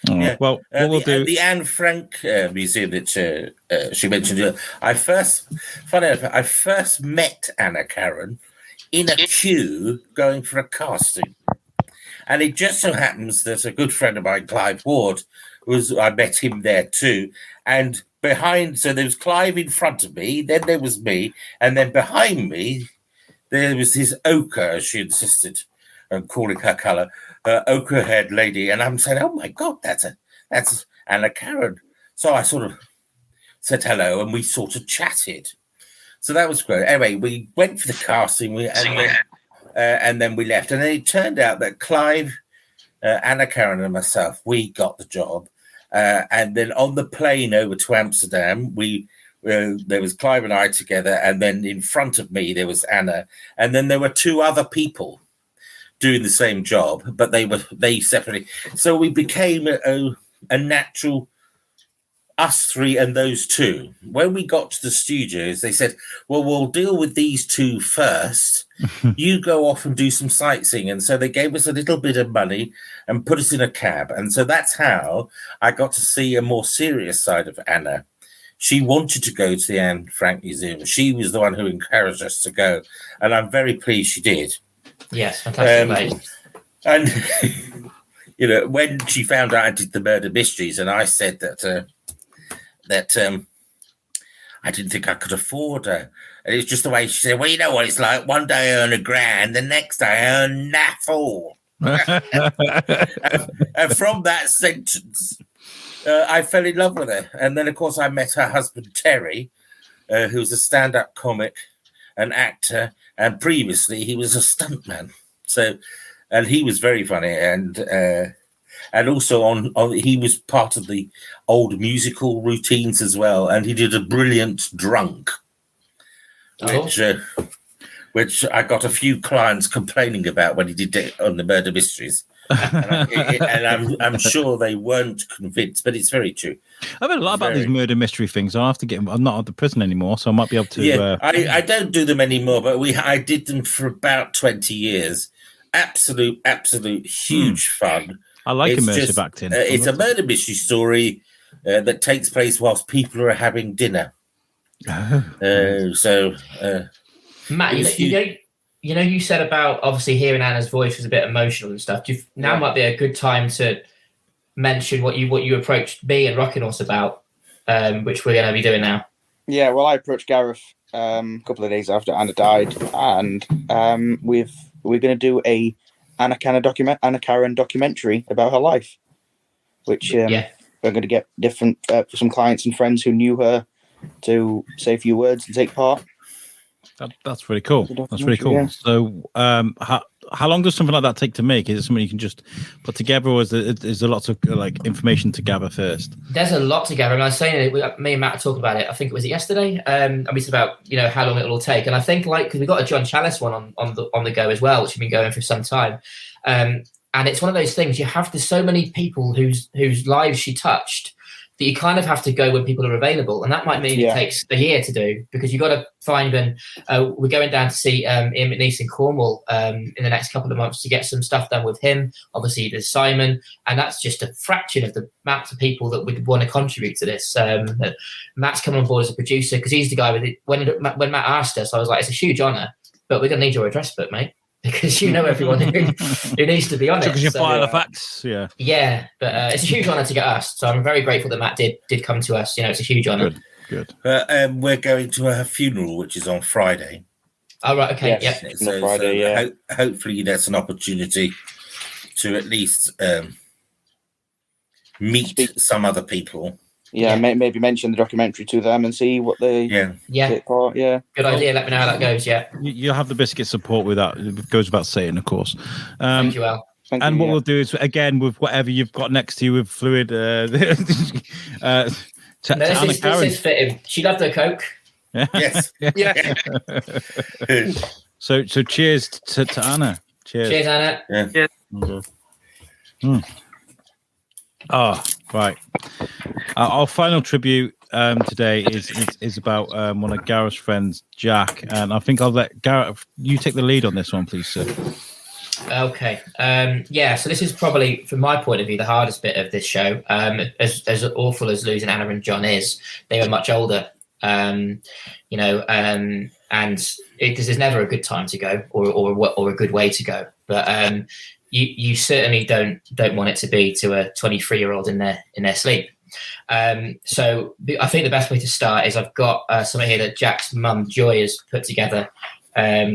Yeah. Well, what we'll do... The Anne Frank museum that she mentioned, I first met Anna Karen in a queue going for a casting. And it just so happens that a good friend of mine, Clive Ward, I met him there too. And so there was Clive in front of me, then there was me, and then behind me, there was this ochre, as she insisted, and calling her colour, ochre-haired lady. And I'm saying, "Oh my God, that's Anna Karen." So I sort of said hello, and we sort of chatted. So that was great. Anyway, we went for the casting, and then we left. And then it turned out that Clive, Anna Karen, and myself, we got the job. And then on the plane over to Amsterdam, there was Clive and I together, and then in front of me there was Anna, and then there were two other people doing the same job, but they separately. So we became a natural us three and those two. When we got to the studios, they said, "Well, we'll deal with these two first. You go off and do some sightseeing." And so they gave us a little bit of money and put us in a cab. And so that's how I got to see a more serious side of Anna. She wanted to go to the Anne Frank Museum. She was the one who encouraged us to go. And I'm very pleased she did. Yes, fantastic, mate. And, you know, when she found out I did the murder mysteries, and I said that I didn't think I could afford her. And it's just the way she said, "Well, you know what it's like. One day I earn £1,000, the next day I earn naffle." And from that sentence, I fell in love with her. And then, of course, I met her husband, Terry, who's a stand-up comic, an actor, and previously he was a stuntman. So, and he was very funny. And also he was part of the old musical routines as well. And he did a brilliant drunk, which I got a few clients complaining about when he did it on the murder mysteries. And I'm sure they weren't convinced, but it's very true. I've heard a lot about these murder mystery things. I'll have to get them. I'm not at the prison anymore, so I might be able to. Yeah, I don't do them anymore, but I did them for about 20 years. Absolute huge fun. I like immersive acting. It's a murder mystery story that takes place whilst people are having dinner. Matt, you said about obviously hearing Anna's voice was a bit emotional and stuff. Now might be a good time to mention what you approached me and Rocking Horse about, which we're going to be doing now. Yeah, well, I approached Gareth a couple of days after Anna died, and we're going to do a Anna Karen documentary about her life, which we're going to get different some clients and friends who knew her to say a few words and take part. That's really cool. That's really cool. Yeah. So, how long does something like that take to make? Is it something you can just put together, or is there lots of information to gather first? There's a lot to gather. And I was saying, me and Matt talked about it. I think it was yesterday. And we said about how long it will all take. And I think because we got a John Challis one on the go as well, which we've been going for some time. And it's one of those things. You have so many people whose lives she touched, that you kind of have to go when people are available. And that might mean it takes a year to do, because you've got to find we're going down to see Ian McNeice in Cornwall in the next couple of months to get some stuff done with him. Obviously, there's Simon, and that's just a fraction of the amount of people that would want to contribute to this. Matt's come on board as a producer because he's the guy with it. When Matt asked us, I was like, it's a huge honour, but we're going to need your address book, mate. because you know everyone who needs to be on it. Because you So, file the facts, yeah. Yeah, but it's a huge honour to get asked. So I'm very grateful that Matt did come to us. It's a huge honour. Good. We're going to her funeral, which is on Friday. Oh, right, okay, Yes. yeah. So, Friday, yeah. Hopefully that's an opportunity to at least meet some other people. Yeah, maybe mention the documentary to them and see what they take part. Yeah, good idea. Let me know how that goes. Yeah, You'll have the Biscuit support with that. It goes without saying, of course. thank you, Al. And what we'll do is, again, with whatever you've got next to you with fluid, This is fitting. She loved her Coke. Yes. yeah. So cheers to Anna. Cheers, Anna. Yeah. Okay. Oh, right. Our final tribute today is about one of Gareth's friends, Jack, and I think I'll let Gareth, you take the lead on this one, please, sir. Okay. So this is probably, from my point of view, the hardest bit of this show. As awful as losing Anna and John is, they were much older. And this is never a good time to go or a good way to go. But you certainly don't want it to be to a 23-year-old in their sleep. So I think the best way to start is I've got something here that Jack's mum Joy has put together,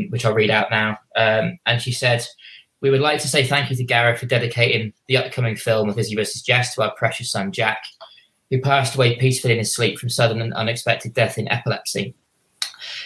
which I'll read out now. And she said, "We would like to say thank you to Gareth for dedicating the upcoming film of Izzy vs. Jess to our precious son Jack, who passed away peacefully in his sleep from sudden and unexpected death in epilepsy.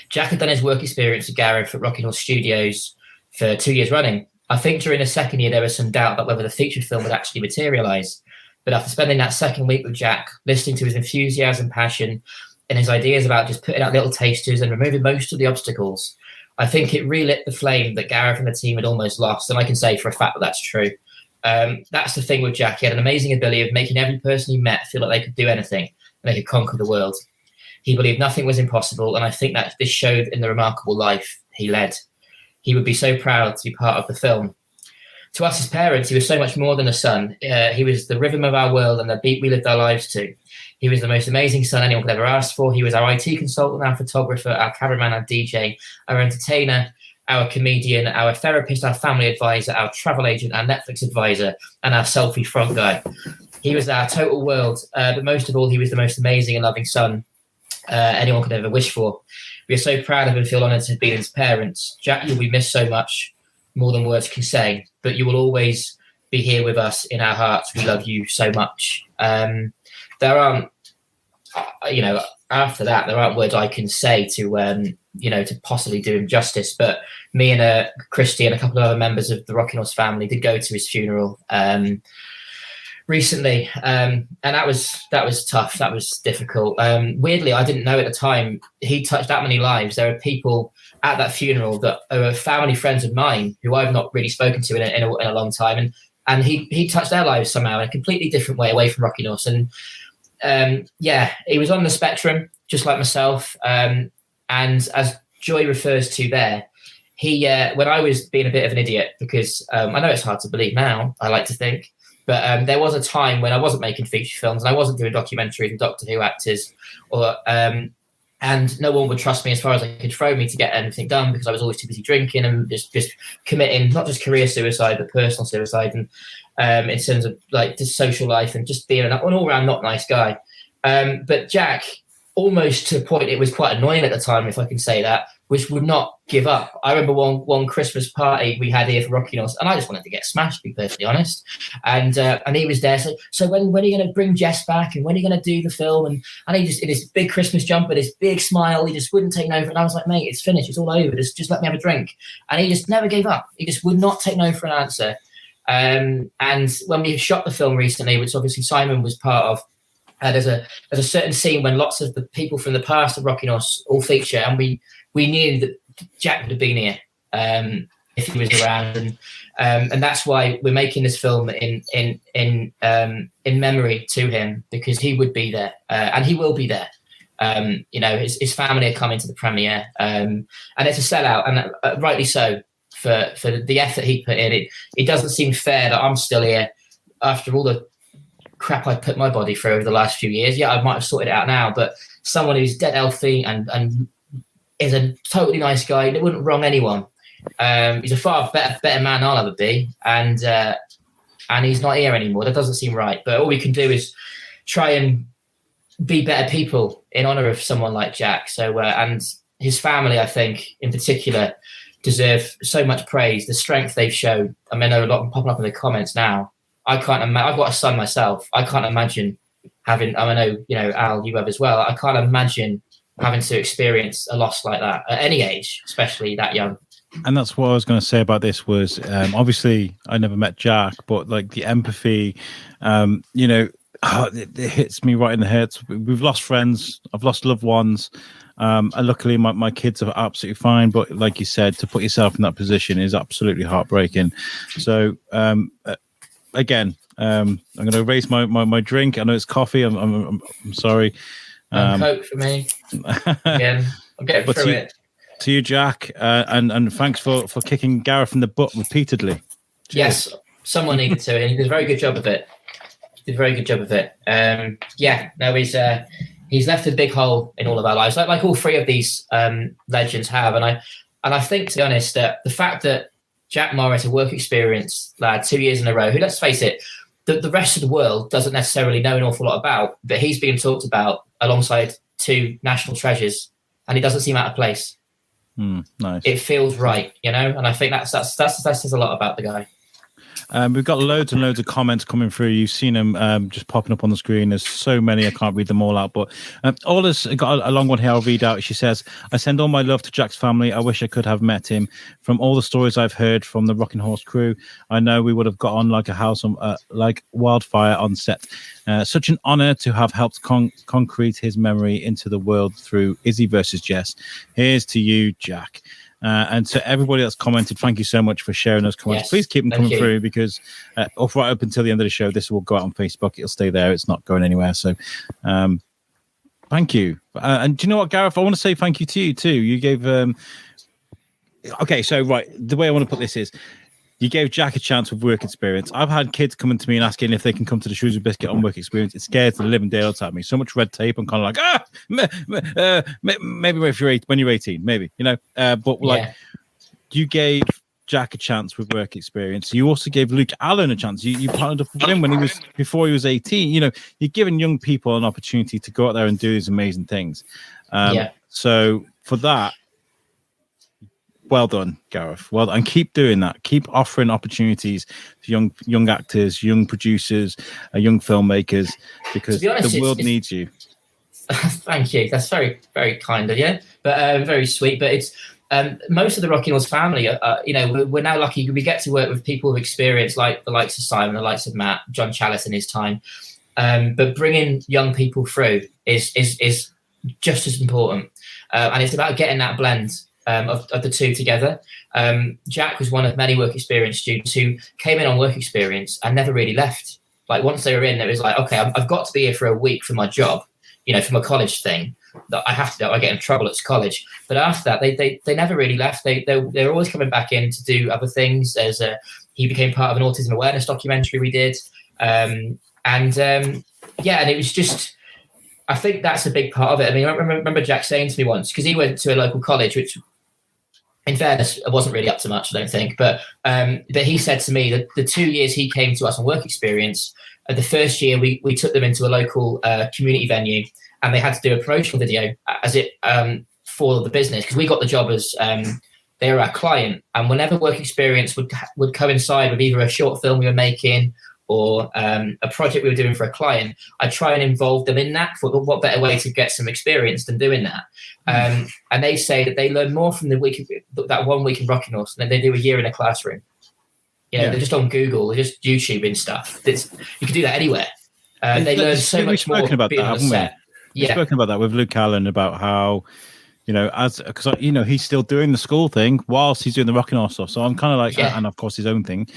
Jack had done his work experience with Gareth at Rocking Horse Studios for 2 years running. I think during the second year there was some doubt about whether the feature film would actually materialise. But after spending that second week with Jack, listening to his enthusiasm, passion, and his ideas about just putting out little tasters and removing most of the obstacles, I think it relit the flame that Gareth and the team had almost lost. And I can say for a fact that that's true. That's the thing with Jack. He had an amazing ability of making every person he met feel like they could do anything and they could conquer the world. He believed nothing was impossible, and I think that this showed in the remarkable life he led. He would be so proud to be part of the film. To us as parents, he was so much more than a son. He was the rhythm of our world and the beat we lived our lives to. He was the most amazing son anyone could ever ask for. He was our IT consultant, our photographer, our cameraman, our DJ, our entertainer, our comedian, our therapist, our family advisor, our travel agent, our Netflix advisor, and our selfie front guy. He was our total world, but most of all, he was the most amazing and loving son anyone could ever wish for. We are so proud of him and feel honoured to be his parents. Jack, you'll be missed so much, more than words can say, but you will always be here with us in our hearts. We love you so much. There aren't, after that, there aren't words I can say to possibly do him justice. But me and Christy and a couple of other members of the Rocking Horse family did go to his funeral recently, and that was tough. That was difficult. Weirdly, I didn't know at the time he touched that many lives. There are people at that funeral that are family friends of mine who I've not really spoken to in a long time, and he touched their lives somehow in a completely different way away from Rocking Horse. And he was on the spectrum just like myself. And as Joy refers to there, he when I was being a bit of an idiot, because I know it's hard to believe now, I like to think, but there was a time when I wasn't making feature films and I wasn't doing documentaries with Doctor Who actors, or and no one would trust me as far as they could throw me to get anything done, because I was always too busy drinking and just committing not just career suicide but personal suicide, and in terms of like just social life and just being an all-round not nice guy. But Jack, almost to a point, it was quite annoying at the time, if I can say that, which would not give up. I remember one Christmas party we had here for Rocking Horse, and I just wanted to get smashed, to be perfectly honest. And he was there. So when are you going to bring Jess back? And when are you going to do the film? And he just, in his big Christmas jumper, this big smile, he just wouldn't take no for it. And I was like, mate, it's finished. It's all over. Just let me have a drink. And he just never gave up. He just would not take no for an answer. And when we shot the film recently, which obviously Simon was part of, there's a certain scene when lots of the people from the past of Rocking Horse all feature, and we knew that Jack would have been here if he was around, and that's why we're making this film in memory to him, because he would be there, and he will be there. His family are coming to the premiere, and it's a sellout, and rightly so for the effort he put in. It doesn't seem fair that I'm still here after all the crap I put my body through over the last few years. Yeah, I might have sorted it out now, but someone who's dead healthy and is a totally nice guy that wouldn't wrong anyone, He's a far better man I'll ever be, and he's not here anymore. That doesn't seem right. But all we can do is try and be better people in honour of someone like Jack. So and his family, I think, in particular, deserve so much praise. The strength they've shown. I mean, I know a lot popping up in the comments now. I can't imagine. I've got a son myself. I can't imagine having. I know, Al, you have as well. I can't imagine having to experience a loss like that at any age, especially that young. And that's what I was going to say about this was obviously I never met Jack, but like the empathy, it hits me right in the head. We've lost friends. I've lost loved ones. And luckily my kids are absolutely fine. But like you said, to put yourself in that position is absolutely heartbreaking. So again, I'm going to raise my drink. I know it's coffee. I'm sorry. Coke for me. Again, I'm getting through it. To you, Jack, and thanks for kicking Gareth in the butt repeatedly. Cheers. Yes, someone needed to, and he did a very good job of it. He's left a big hole in all of our lives, like all three of these legends have. And I think, to be honest, that the fact that Jack Morris, a work experience lad, 2 years in a row, who, let's face it, the rest of the world doesn't necessarily know an awful lot about, but he's being talked about alongside two national treasures, and he doesn't seem out of place. Nice. It feels right, and I think that says a lot about the guy. We've got loads and loads of comments coming through. You've seen them just popping up on the screen. There's so many, I can't read them all out. But Ola's got a long one here I'll read out. She says, I send all my love to Jack's family. I wish I could have met him. From all the stories I've heard from the Rocking Horse crew, I know we would have got on like a house on like wildfire on set. Such an honour to have helped concrete his memory into the world through Izzy versus Jess. Here's to you, Jack. And to everybody that's commented, thank you so much for sharing those comments. Yes, please keep them coming through, because right up until the end of the show, this will go out on Facebook. It'll stay there. It's not going anywhere. So thank you. And do you know what, Gareth? I want to say thank you to you too. You gave... Okay, so right, the way I want to put this is, you gave Jack a chance with work experience. I've had kids coming to me and asking if they can come to the Shrewsbury Biscuit on work experience. It scares the living daylights out of me. So much red tape. I'm kind of like, maybe if you're when you're 18, maybe, but like, you gave Jack a chance with work experience. You also gave Luke Allen a chance. You partnered up with him before he was 18. You're giving young people an opportunity to go out there and do these amazing things. So for that, well done, Gareth. Well done. And keep doing that. Keep offering opportunities to young actors, young producers, young filmmakers, because the world needs you. Thank you. That's very, very kind of you, but very sweet. But it's most of the Rocking Horse family. We're now lucky. We get to work with people with experience, like the likes of Simon, the likes of Matt, John Challis in his time. But bringing young people through is just as important, and it's about getting that blend of the two together. Jack was one of many work experience students who came in on work experience and never really left. Like, once they were in, it was like, okay, I've got to be here for a week for my job, from a college thing that I have to do. I get in trouble at college. But after that, they never really left. They were always coming back in to do other things. He became part of an autism awareness documentary we did. And it was just, I think that's a big part of it. I mean, I remember Jack saying to me once, because he went to a local college, which, in fairness, it wasn't really up to much, I don't think. But he said to me that the 2 years he came to us on work experience, the first year we took them into a local community venue, and they had to do a promotional video for the business, because we got the job as they were our client. And whenever work experience would coincide with either a short film we were making or a project we were doing for a client, I try and involve them in that. For what better way to get some experience than doing that? And they say that they learn more from that 1 week in Rocking Horse than they do a year in a classroom. They're just on Google, they're just YouTubing stuff. You can do that anywhere. They learn so much more. We've spoken about that, haven't we? We've spoken about that with Luke Allen, about how, because he's still doing the school thing whilst he's doing the Rocking Horse stuff. So I'm kind of like, and of course his own thing.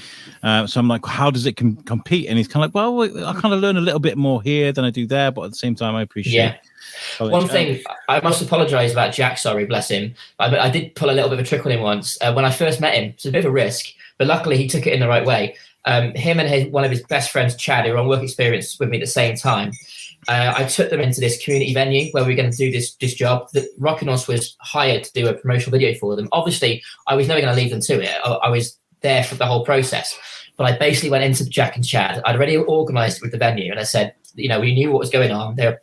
So I'm like, how does it compete? And he's kind of like, well, I kind of learn a little bit more here than I do there, but at the same time, I appreciate. One thing, I must apologise about Jack. Sorry, bless him. I did pull a little bit of a trick on him once when I first met him. It's a bit of a risk, but luckily he took it in the right way. Him and one of his best friends, Chad, who were on work experience with me at the same time. I took them into this community venue where we were going to do this job. That Rocking Horse was hired to do a promotional video for them. Obviously, I was never going to leave them to it. I was there for the whole process. But I basically went into Jack and Chad. I'd already organised it with the venue, and I said, you know, we knew what was going on. They were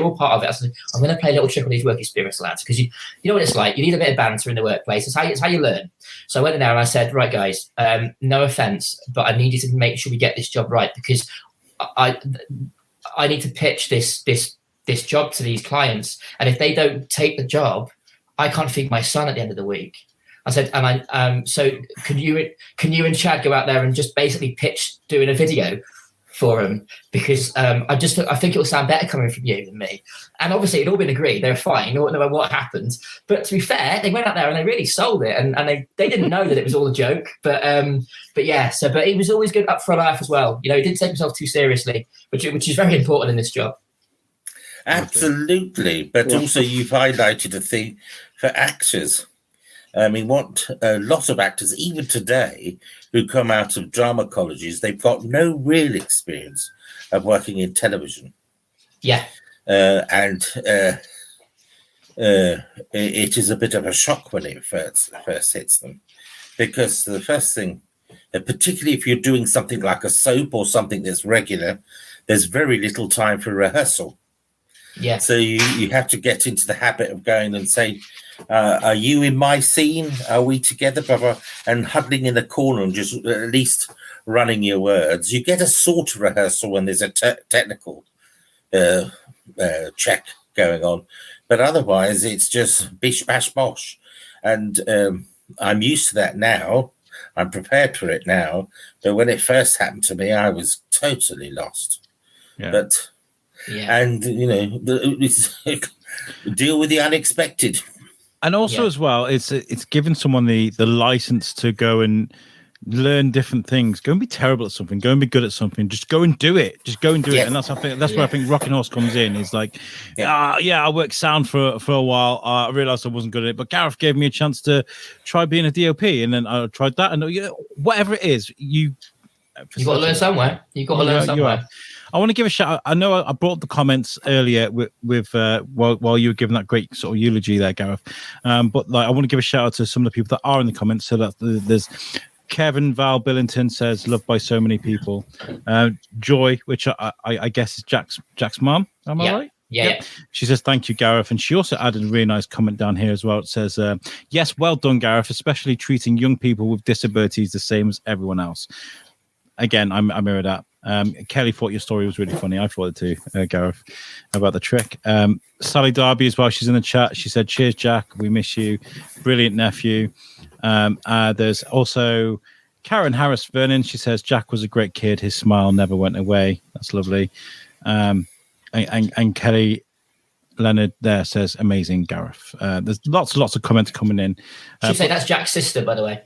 all part of it. I said, I'm going to play a little trick on these work experience lads, because you know what it's like. You need a bit of banter in the workplace. It's how you learn. So I went in there and I said, right, guys, no offence, but I need you to make sure we get this job right, because I need to pitch this job to these clients, and if they don't take the job, I can't feed my son at the end of the week. I said, and so can you and Chad go out there and just basically pitch doing a video for them, because I think it'll sound better coming from you than me. And obviously it'd all been agreed. They're fine, no matter what happened. But to be fair, they went out there and they really sold it, and they didn't know that it was all a joke. But yeah. But he was always good up for a laugh as well. You know, he didn't take himself too seriously, which is very important in this job. Absolutely, but also you've highlighted a thing for actors. I mean, what a lot of actors, even today, who come out of drama colleges, they've got no real experience of working in television. Yeah. It is a bit of a shock when it first hits them, because the first thing, particularly if you're doing something like a soap or something that's regular, there's very little time for rehearsal. Yeah. So you have to get into the habit of going and saying, are you in my scene? Are we together? Blah, blah, and huddling in a corner and just at least running your words. You get a sort of rehearsal when there's a technical check going on. But otherwise, it's just bish, bash, bosh. And I'm used to that now. I'm prepared for it now. But when it first happened to me, I was totally lost. Yeah. But... Yeah. And, you know, deal with the unexpected. And also as well, it's giving someone the license to go and learn different things. Go and be terrible at something. Go and be good at something. Just go and do it. Just go and do it. And that's where I think Rocking Horse comes in. Is like, I worked sound for a while. I realised I wasn't good at it, but Gareth gave me a chance to try being a DOP, and then I tried that. And whatever it is, you got to learn somewhere. You got to learn somewhere. I want to give a shout out. I know I brought up the comments earlier with while you were giving that great sort of eulogy there, Gareth. But like, I want to give a shout out to some of the people that are in the comments. So that there's Kevin Val Billington says loved by so many people. Joy, which I guess is Jack's mum. Am I right? Yeah. She says, thank you, Gareth. And she also added a really nice comment down here as well. It says, yes, well done, Gareth, especially treating young people with disabilities the same as everyone else. Again, I mirror that. Kelly thought your story was really funny. I thought it too, Gareth, about the trick. Sally Darby as well. She's in the chat. She said, cheers, Jack. We miss you. Brilliant nephew. There's also Karen Harris Vernon. She says, Jack was a great kid. His smile never went away. That's lovely. And Kelly Leonard there says, amazing, Gareth. There's lots of comments coming in. Should say that's Jack's sister, by the way.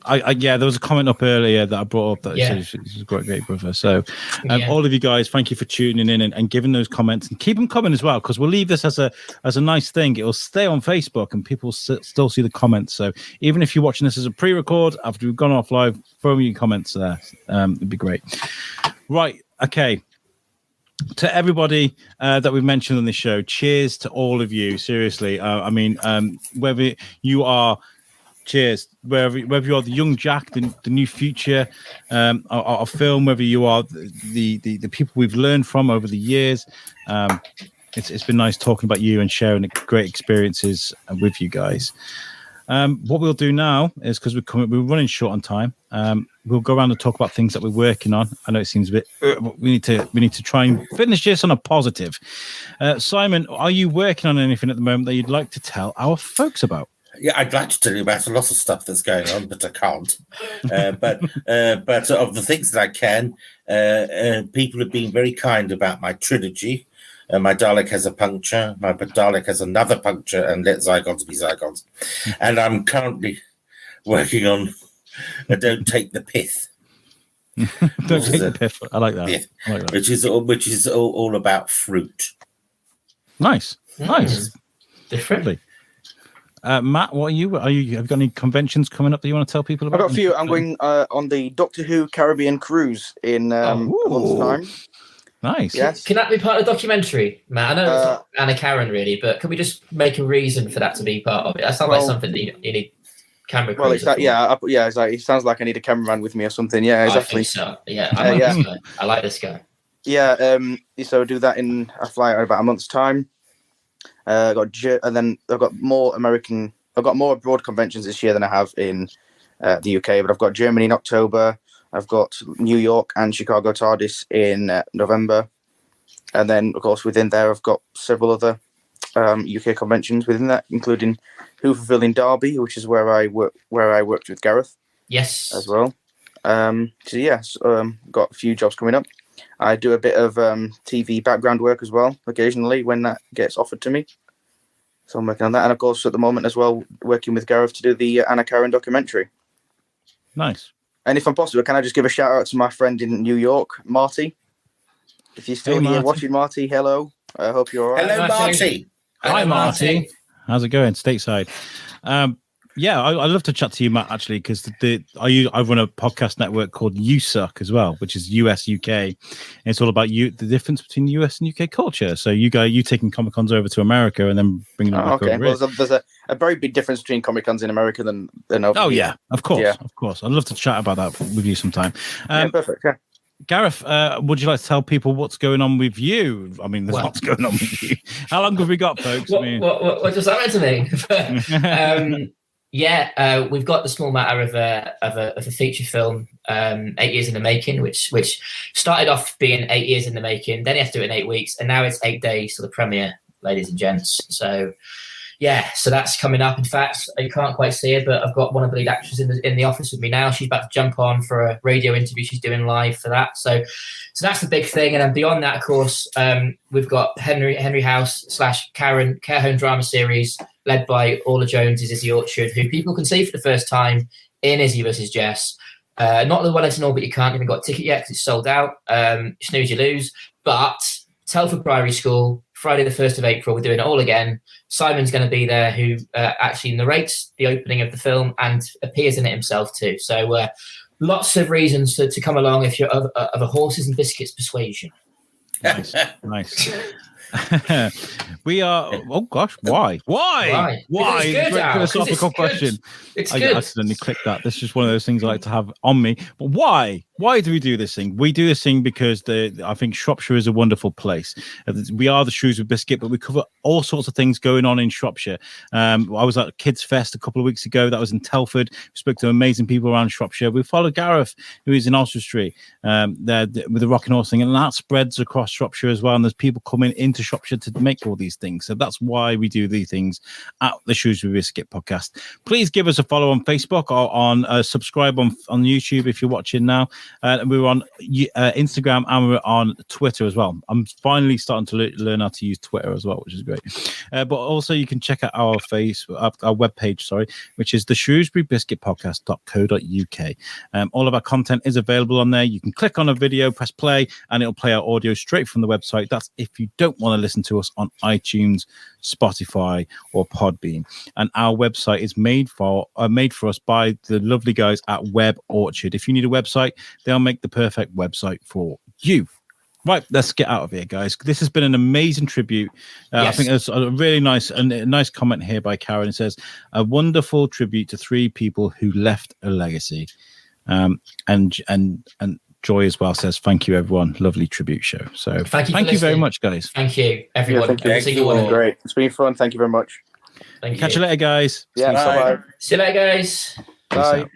There was a comment up earlier that I brought up that said she's a great brother. So all of you guys, thank you for tuning in and giving those comments, and keep them coming as well, because we'll leave this as a nice thing. It'll stay on Facebook and people still see the comments. So even if you're watching this as a pre-record after we've gone off live, throw me your comments there. It'd be great. Right. Okay. To everybody that we've mentioned on this show, cheers to all of you. Seriously. Whether you are cheers. Whether you are the young Jack, the new future, our film, whether you are the people we've learned from over the years, it's been nice talking about you and sharing great experiences with you guys. What we'll do now is, because we're running short on time, we'll go around and talk about things that we're working on. I know it seems a bit, but we need to try and finish this on a positive. Simon, are you working on anything at the moment that you'd like to tell our folks about? Yeah, I'd like to tell you about a lot of stuff that's going on, but I can't. But of the things that I can, people have been very kind about my trilogy. My Dalek has a puncture, my Dalek has another puncture, and let Zygons be Zygons. And I'm currently working on Don't Take the Pith. Don't take the pith. I like that. Yeah. I like that. Which is all about fruit. Nice. Different. Lovely. Matt, what are you? Have you got any conventions coming up that you want to tell people about? I've got a few. I'm going on the Doctor Who Caribbean cruise in a month's time. Nice. Yes. Can that be part of the documentary, Matt? I know it's not Anna Karen really, but can we just make a reason for that to be part of it? That sounds like something that you need camera crew. Well, it's that. It's like it sounds like I need a cameraman with me or something. Yeah, exactly. I think so. Yeah, I like this guy. I like this guy. Yeah. So do that in a flight in about a month's time. And then I've got more abroad conventions this year than I have in the UK. But I've got Germany in October. I've got New York and Chicago TARDIS in November, and then of course within there I've got several other UK conventions within that, including Hooverville in Derby, which is where I worked with Gareth. Yes, as well. Got a few jobs coming up. I do a bit of TV background work as well occasionally when that gets offered to me. So I'm working on that, and of course at the moment as well working with Gareth to do the Anna Karen documentary. Nice. And if I'm possible, can I just give a shout out to my friend in New York, Marty? If you're still here watching, Marty, hello. I hope you're all right. Hello, Marty. Hi, Marty. How's it going, stateside? I'd love to chat to you, Matt, actually, because I run a podcast network called You Suck as well, which is US UK. And it's all about the difference between US and UK culture. So you taking Comic Cons over to America and then bringing them back over here. Well, there's a very big difference between Comic Cons in America than over here. Yeah, of course, of course. I'd love to chat about that with you sometime. Perfect. Yeah. Gareth, would you like to tell people what's going on with you? I mean, there's lots going on with you. How long have we got, folks? What does that mean to me? We've got the small matter of a feature film, 8 years in the making, which started off being 8 years in the making. Then you have to do it in 8 weeks, and now it's 8 days to the premiere, ladies and gents. So that's coming up. In fact, you can't quite see it, but I've got one of the lead actors in the office with me now. She's about to jump on for a radio interview she's doing live for that. So that's the big thing. And then beyond that, of course, we've got Henry House / Karen care home drama series led by Orla Jones's Izzy Orchard, who people can see for the first time in Izzy vs. Jess. Not the Wellington All, but you can't even got a ticket yet because it's sold out. Snooze, you lose. But Telford Priory School, Friday the 1st of April, we're doing it all again. Simon's going to be there, who actually narrates the opening of the film and appears in it himself too. So lots of reasons to come along if you're of a Horses and Biscuits persuasion. Nice. We are. Oh gosh, why? It's good, Great philosophical question. It's I good. accidentally clicked that. This is just one of those things I like to have on me. But why? Why do we do this thing? We do this thing because I think Shropshire is a wonderful place. We are the Shrewsbury Biscuit, but we cover all sorts of things going on in Shropshire. I was at Kids Fest a couple of weeks ago. That was in Telford. We spoke to amazing people around Shropshire. We followed Gareth, who is in Oswestry, there with the Rocking Horse thing, and that spreads across Shropshire as well. And there's people coming into Shropshire to make all these things. So that's why we do these things at the Shrewsbury Biscuit podcast. Please give us a follow on Facebook or on subscribe on YouTube if you're watching now. We're on Instagram and we're on Twitter as well. I'm finally starting to learn how to use Twitter as well, which is great. But also you can check out our webpage, which is the shrewsburybiscuitpodcast.co.uk. All of our content is available on there. You can click on a video, press play, and it'll play our audio straight from the website. That's if you don't want to listen to us on iTunes, Spotify, or Podbean. And our website is made for us by the lovely guys at Web Orchard. If you need a website, they'll make the perfect website for you. Right, let's get out of here, guys. This has been an amazing tribute. Yes. I think there's a really nice comment here by Karen. It says, a wonderful tribute to 3 people who left a legacy. And Joy as well says, thank you, everyone. Lovely tribute show. So thank you very much, guys. Thank you, everyone. Yeah, thank you. Great. It's been fun. Thank you very much. Catch you later, guys. Yeah, bye. See you later, guys. Bye.